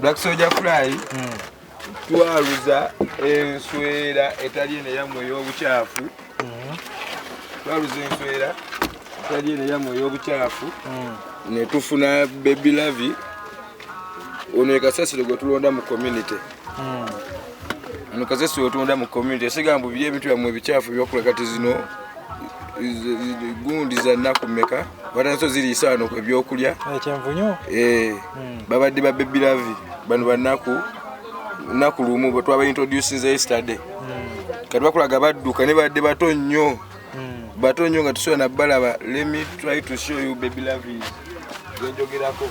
Black Soldier Fly twaluza enswera etali ene yamwe y'obucaafu. Twaluza enswera etali ene yamwe y'obucaafu. Ne tufuna Baby Love. Ono ekasasiro gwe tulonda mu community. Ono kasasiro tulonda mu community. Sigambo bye ebintu byamwe ebicaafu by'okola kati zino gundi za nnaku mmeka. Watanso ziri isano ebyokulya. Ekyenvunyu. Babadde ba Baby Love. Bano bannaku naku lumu bwe twaba introducing yesterday. Kati bakulaga badduka ne badde bato nnyo. Bato nnyo nga tusobola na balaba. Let me try to show you Baby Love. Gwenjogerako.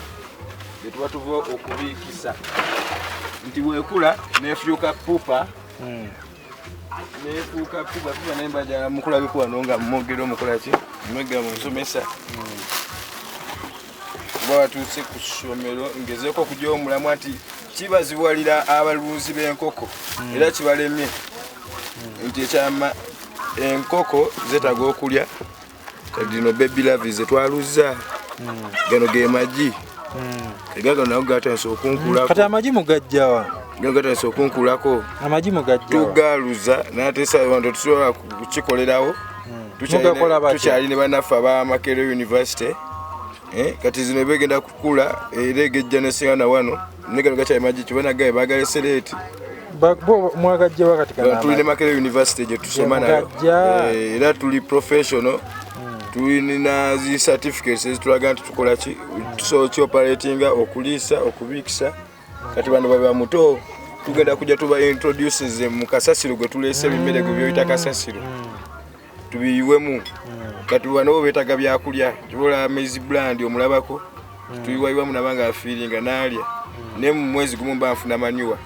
Tuba tuva okubiikisa nti bwekula nefuuka pupa nefuuka pupa nembajala mukulabiku wano nga mmogera omukola ki mmegera mu nsomesa kuba batuuse ku ssomero ngezeeko okujja omulamu ati kibazibuwalira abalunzi b'enkoko era kibalemye nti ekyama enkoko zeetaaga okulya kati dino Baby Love ze twaluza gano ge magi Egaga na gatandise okunkulako. Kati amagi mugajjawa. Gatandise okunkulako. Amagi mugajjawa. Tugaluza natesa wantu tusobola kukikolerawo. Tukyali ne bannaffe aba Makerere University. Kati zino begenda kukula era egejja ne singana wano. Negalo gacha amagi kibona gaye bagale sereti. Bo mwagajjawa kati kana. Tuli ne Makerere University je tusoma nayo. Era tuli professional. Tulina zi certificates tulaga nti tukola ki tusobola operatinga okuliisa okubiikisa kati bano baba muto tugenda kujja tuba introduce mu kasasiro gwe tuleese bimmere gwe byoyita kasasiro tubiyiwemu kati bano bo beetaga byakulya tubola maize brand omulabako tuyiwayiwa munabanga afiiringa n'alya ne mu mwezi gumu mba nfuna manyuwa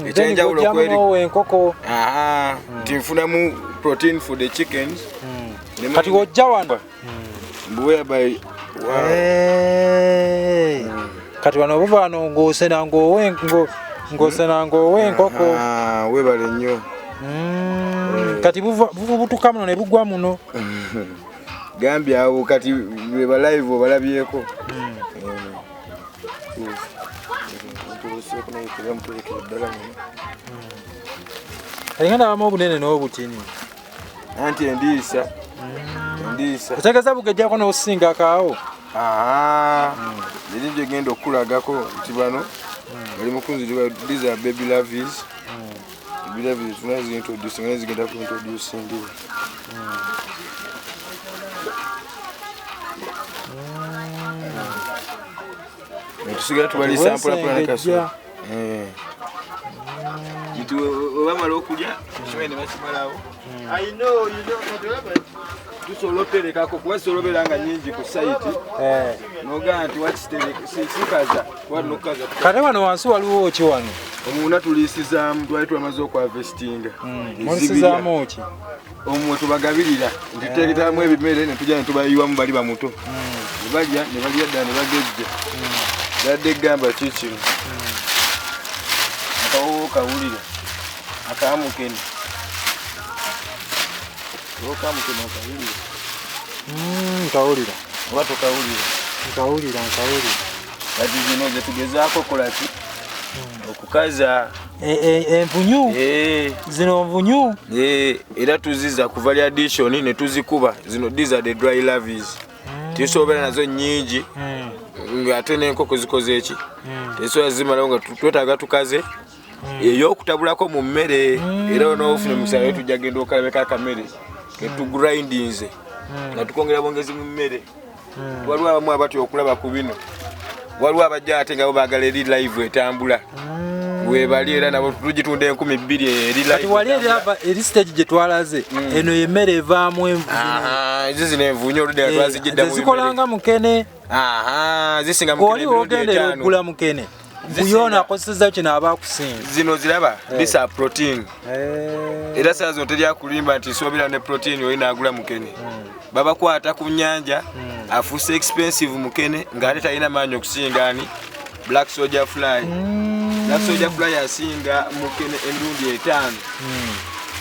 ekyenjawulo kweri enkoko tinfunamu protein for the chickens. Kati wojja wano whereby kati wano buvano ngosena ngowe enkoko webale nnyo kati butuka muno ne bugwa muno gambye awo kati beba live obalabyeko ayingana abamu obunene n'obutini anti endiisa ndiisa otegeza bugejjako n'osinga kaawo niri bye genda okulagako nti bano bali mukunzirwa these are Baby Loves. Baby Loves tunazi introduce nga zigenda ku introduce ndiwe tusigala tubali sample plan kaso itu obamala okulya kimene bakimalawo I know you don't tusolopelekako kuba soloberanga nyingi ku site noga nti wakitereka wanokaza kale wano wansi waliwo ki wano omuna tulisizamu twali twamaze okwavestinga mulisizamu ki omwe tubagabirira nti tuteeketamu ebimere ne tujja ne tubayiwamu bali bamuto ne balya ddala ne bagejja dadde egamba kikino akawowo kawulira akamukeni nkawulira oba tokawulira kati zino ze tugezaako kola ki okukaza envunyu zino nvunyu era tuziza kuva lya addition ne tuzikuba zino these are the dry Loves tisobera nazo nyingi ate n'enkoko zikoze eki tesobola zimalawo nga twetaaga tukaze ey'okutabulako mu mmere era onoofuna omusala tujja genda okalabeka akamere ketugurindinze nga tukongera bongezi mu mmere waliwo abamu abatya okulaba ku bino waliwo abajja ate nga bo baagala eri live etambula webali era nabo tugitunda 2,000 eri live kati wali eri stage gye twalaze eno yemmere evaamu envunyu ezo zino envunyu oludde nga twazijjiddamu zikolanga mukene zisinga mukene ogendera okugula mukene buyona akozeseza kino abakusinga zino ziraba these are protein era saa zino terya kulimba nti sobera ne protein oyina agula mukene babakwata ku nnyanja afuuse expensive mukene ng'ate talina maanyi okusinga ani Black Soldier Fly. Black Soldier Fly asinga mukene endundi 5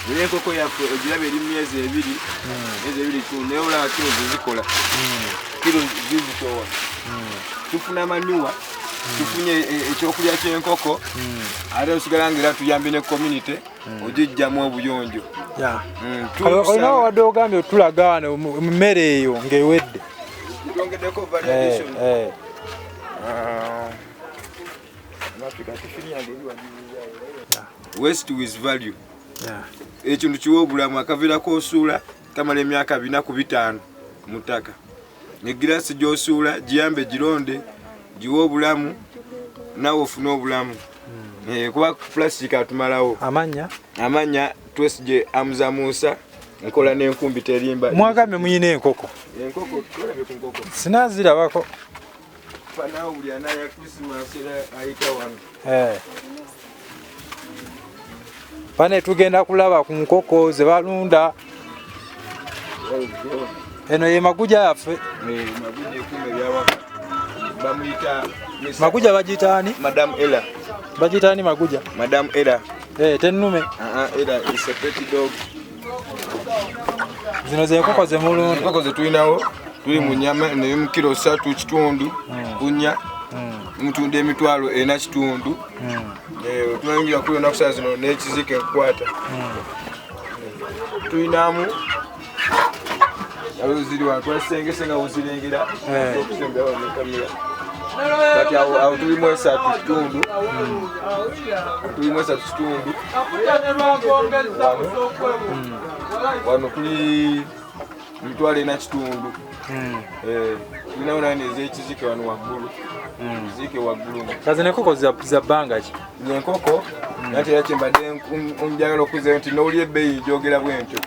Nile koko yaffe ogiraba eri myezi 2 naye olaba kilo zizikola kilo zizitowa tufuna manyuwa tufunye ekyokulya ky'enkoko ate tusigala ng'era tuyambe ne community ogijjamu obuyonjo. Olina wadde ogambye otulaga wano emmere eyo ng'ewedde. Twongeddeko variation. Waste with value. Ekintu kiwa obulamu akaviirako osuula kamala emyaka 4 ku 5 mu ttaka. Egirasi gy'osuula giyambe gironde giwa obulamu naawe ofune obulamu. Kuba plastic atumalawo. Amanya twesije amuza Musa nkola n'enkumbi terimba. Mwagambye muyina enkoko. Enkoko tulabe ku nkoko. Sinazirabako. Fanawo buli anaya Christmas era ayita wano. Pane tugenda kulaba ku nkoko ze balunda. Eno ye maguja yaffe. Maguja ekume byawaka. Bamuyita Maguja bagitaani? Madam Ella. Bagitaani maguja? Madam Ella. Tennume? Ella is a pretty dog. Zino ze nkoko ze mulunda. Enkoko ze tulinawo tuli mu nnyama ne mu kilo 3 kitundu kunya mutunda emitwalo 4 kitundu. Tumayingira kuli onaku saa zino n'ekizike nkwata. Tulinamu ziri wano twasengese nga wozirengera okusembera wano kamera. Kati awo tulimu 3 kitundu. Tulimu 3 kitundu. Wano tuli mitwalo 4 kitundu. Tulinawo nane ez'ekizike wano waggulu. Zike waggulu. Kazi n'enkoko za bbanga ki? Enkoko ate era kyembadde njagala okuzeeyo nti n'oli ebbeeyi gyogera bwentyo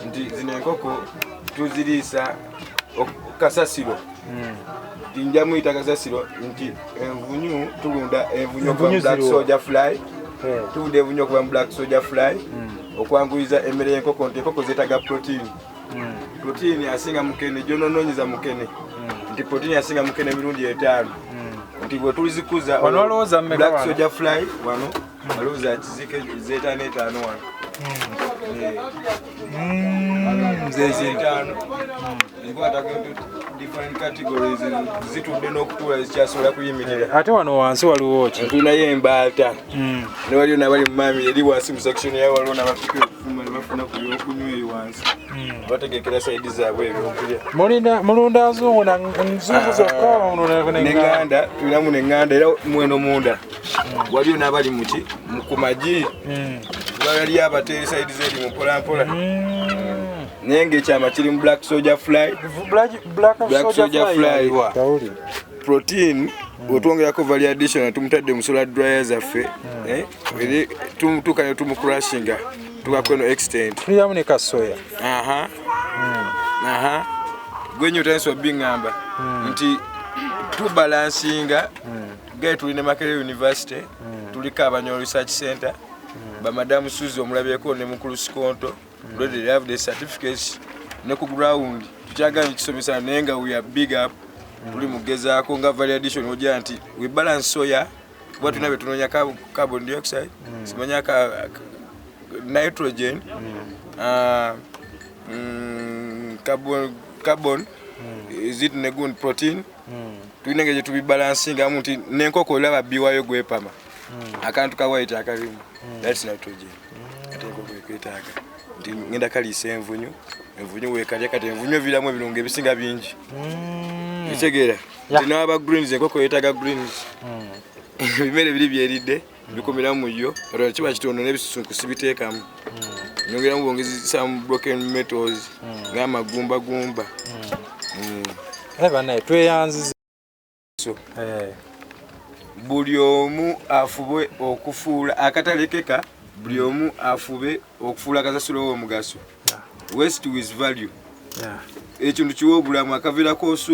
nti zino enkoko tuziriisa kasasiro. Tinja muyita kasasiro nti envunyu tulunda envunyu okuva mu black soldier fly. Tulunda envunyu okuva mu black soldier fly okwanguyiza emmere y'enkoko nti enkoko zeetaaga protein. Protein asinga mukene gyononoonyeza mukene nti protein asinga mukene emirundi 5. Nti bwe tulizikuza black soldier fly wano balowooza kizike zeetaano 5 wano. Zeetaano. Enkwata different categories zitudde n'okutuula zikyasobola kuyimirira. Ate wano wansi waliwo ki? Tulinayo embaata. Ne waliyo n'abali mu maami eri wansi mu section yayo waliwo n'abafika okufumba ne bafuna ku byokunywa eri wansi. Bategekera sayidi zaabwe ebyokulya. Mulunda nzungu na nzungu zokka n'eŋŋanda. Tulinamu n'eŋŋanda era mweno munda. Waliyo n'abali muki ku magi. Bali abateeri sayidi z'eri mu mpolampola. Naye ng'ekyama kiri mu black soldier fly. Black soldier fly. Protein otwongerako value additional tumutadde mu solar dryer zaffe. Tumutuuka ne tumucrushinga tukako eno extent. Tuliamu ne kasoya. Gwe nnyo tandise obiŋŋamba nti tubalansinga gaye tuli ne Makerere University tuliko Abanyoro Research Center bamadamu Suzi omulabyeko ne mukulu Sikonto already have the certificates ne ku ground tukyaganya kisomesa naye nga we are big up tuli mugezaako nga value addition ojja nti we balance soya kuba tulina betunoonya carbon dioxide simanya nitrogen carbon is it ne good protein tulina ngeri tubibalansinga nti n'enkoko olaba biwayo gwepama akantu kawaita akalimu that's nitrogen ate enkoko ekwetaaga nti ngenda kaliisa envunyu weekalya kati envunyu eviramu ebirungo ebisinga bingi ekitegeera nti n'aba greens enkoko yeetaaga greens ebimere biri byeridde bikomeramu yo olwo kiba kitono n'ebisusunku sibiteekamu nyongeramu bwongezi some broken metals ng'amagumbagumba. Banaye tweyanziza buli omu afube okufuula akatalekeka buli omu afube okufuula kasasiro w'omugaso. Waste with value. Ekintu kiwa obulamu akaviirako